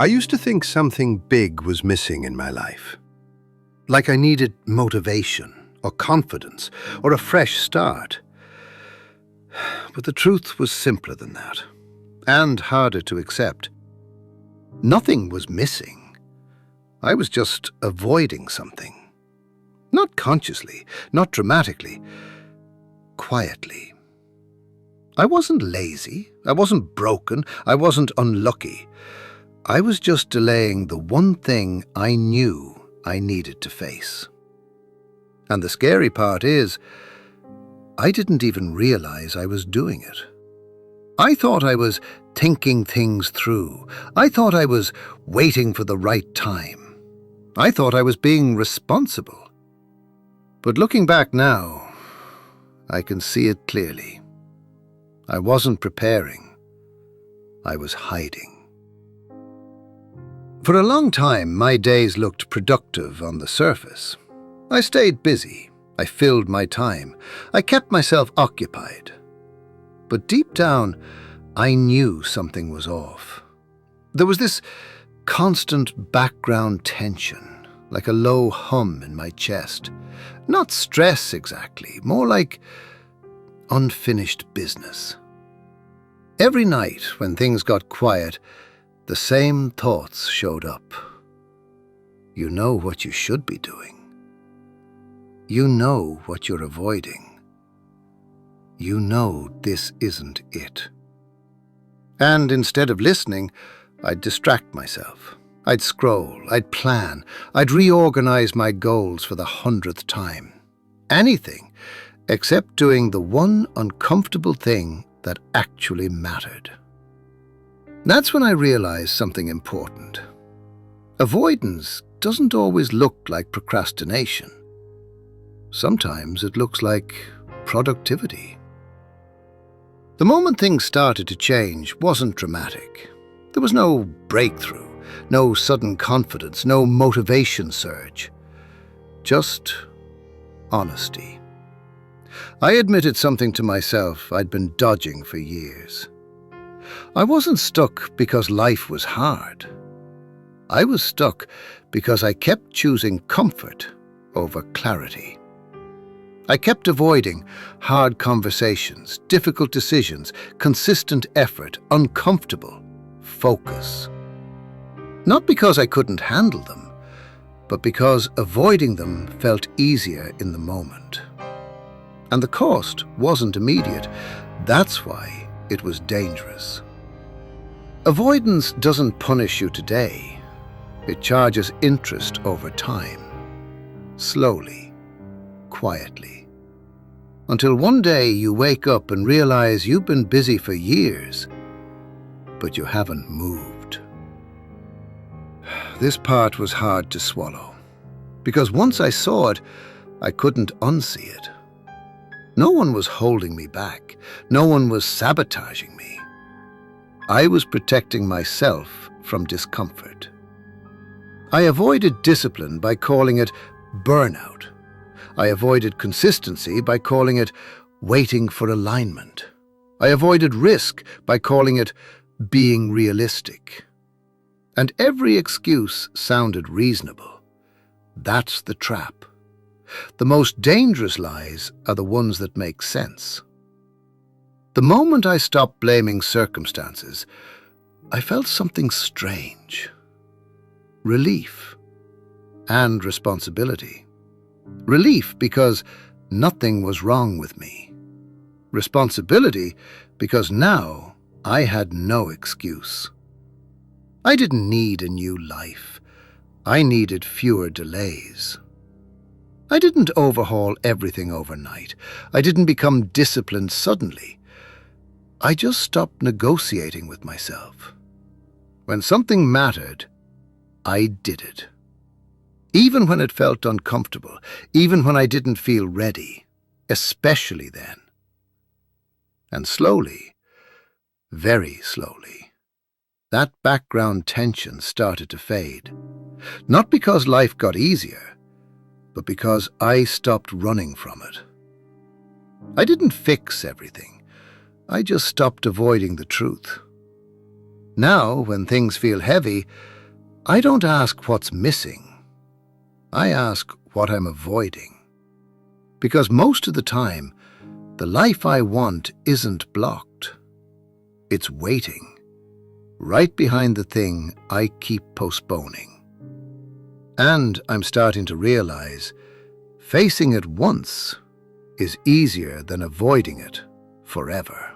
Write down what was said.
I used to think something big was missing in my life. Like I needed motivation, or confidence, or a fresh start. But the truth was simpler than that, and harder to accept. Nothing was missing. I was just avoiding something. Not consciously, not dramatically, quietly. I wasn't lazy, I wasn't broken, I wasn't unlucky. I was just delaying the one thing I knew I needed to face. And the scary part is, I didn't even realize I was doing it. I thought I was thinking things through. I thought I was waiting for the right time. I thought I was being responsible. But looking back now, I can see it clearly. I wasn't preparing. I was hiding. For a long time, my days looked productive on the surface. I stayed busy. I filled my time. I kept myself occupied. But deep down, I knew something was off. There was this constant background tension, like a low hum in my chest. Not stress exactly, more like unfinished business. Every night when things got quiet, the same thoughts showed up. You know what you should be doing. You know what you're avoiding. You know this isn't it. And instead of listening, I'd distract myself. I'd scroll, I'd plan, I'd reorganize my goals for the 100th time. Anything except doing the one uncomfortable thing that actually mattered. That's when I realized something important. Avoidance doesn't always look like procrastination. Sometimes it looks like productivity. The moment things started to change wasn't dramatic. There was no breakthrough, no sudden confidence, no motivation surge. Just honesty. I admitted something to myself I'd been dodging for years. I wasn't stuck because life was hard. I was stuck because I kept choosing comfort over clarity. I kept avoiding hard conversations, difficult decisions, consistent effort, uncomfortable focus. Not because I couldn't handle them, but because avoiding them felt easier in the moment. And the cost wasn't immediate. That's why it was dangerous. Avoidance doesn't punish you today. It charges interest over time. Slowly, quietly. Until one day you wake up and realize you've been busy for years, but you haven't moved. This part was hard to swallow, because once I saw it, I couldn't unsee it. No one was holding me back. No one was sabotaging me. I was protecting myself from discomfort. I avoided discipline by calling it burnout. I avoided consistency by calling it waiting for alignment. I avoided risk by calling it being realistic. And every excuse sounded reasonable. That's the trap. The most dangerous lies are the ones that make sense. The moment I stopped blaming circumstances, I felt something strange. Relief and responsibility. Relief because nothing was wrong with me. Responsibility because now I had no excuse. I didn't need a new life. I needed fewer delays. I didn't overhaul everything overnight. I didn't become disciplined suddenly. I just stopped negotiating with myself. When something mattered, I did it. Even when it felt uncomfortable, even when I didn't feel ready, especially then. And slowly, very slowly, that background tension started to fade. Not because life got easier, but because I stopped running from it. I didn't fix everything. I just stopped avoiding the truth. Now, when things feel heavy, I don't ask what's missing. I ask what I'm avoiding. Because most of the time, the life I want isn't blocked. It's waiting, right behind the thing I keep postponing. And I'm starting to realize facing it once is easier than avoiding it forever.